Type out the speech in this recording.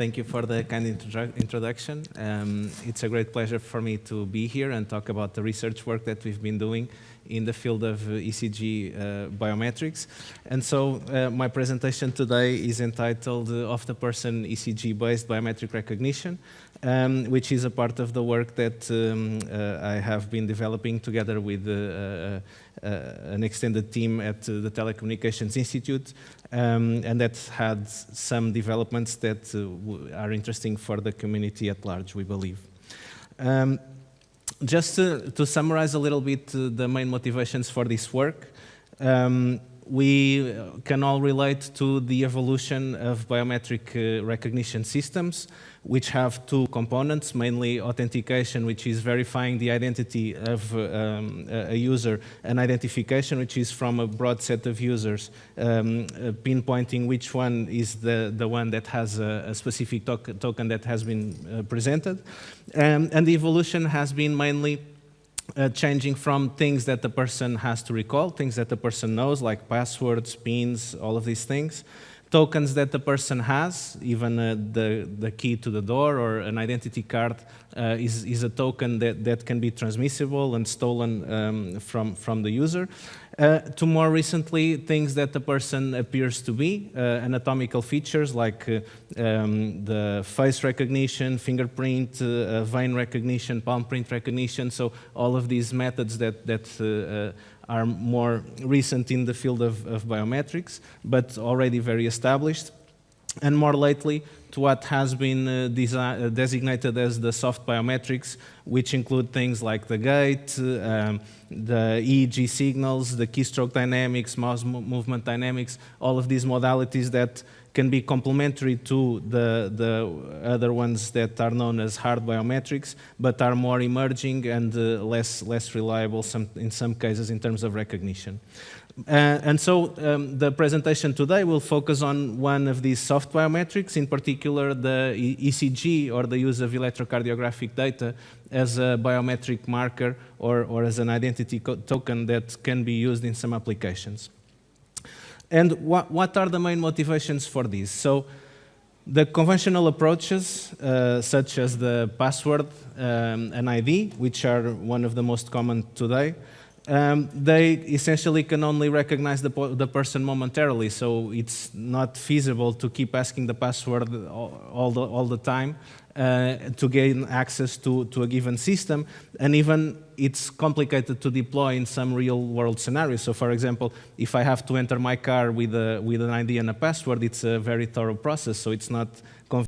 Thank you for the kind introduction. It's a great pleasure for me to be here and talk about the research work that we've been doing in the field of ECG biometrics. And so my presentation today is entitled Of the Person ECG-based Biometric Recognition, which is a part of the work that I have been developing together with an extended team at the Telecommunications Institute, and that had some developments that are interesting for the community at large, we believe. Just to summarize a little bit the main motivations for this work, we can all relate to the evolution of biometric recognition systems, which have two components, mainly authentication, which is verifying the identity of a user, and identification, which is from a broad set of users, pinpointing which one is the one that has a specific token that has been presented. And the evolution has been mainly changing from things that the person has to recall, things that the person knows, like passwords, pins, all of these things, tokens that the person has, even the key to the door or an identity card is a token that can be transmissible and stolen from the user, to more recently things that the person appears to be, anatomical features like the face recognition, fingerprint, vein recognition, palm print recognition. So all of these methods that are more recent in the field of biometrics, but already very established. And more lately, to what has been designated as the soft biometrics, which include things like the gait, the EEG signals, the keystroke dynamics, mouse movement dynamics, all of these modalities that can be complementary to the other ones that are known as hard biometrics, but are more emerging and less reliable in some cases in terms of recognition. And so the presentation today will focus on one of these soft biometrics, in particular the ECG, or the use of electrocardiographic data as a biometric marker or as an identity token that can be used in some applications. And what are the main motivations for this? So the conventional approaches, such as the password and ID, which are one of the most common today, they essentially can only recognize the person momentarily, so it's not feasible to keep asking the password all the time to gain access to a given system, and even it's complicated to deploy in some real-world scenarios. So, for example, if I have to enter my car with an ID and a password, it's a very thorough process, so it's not convenient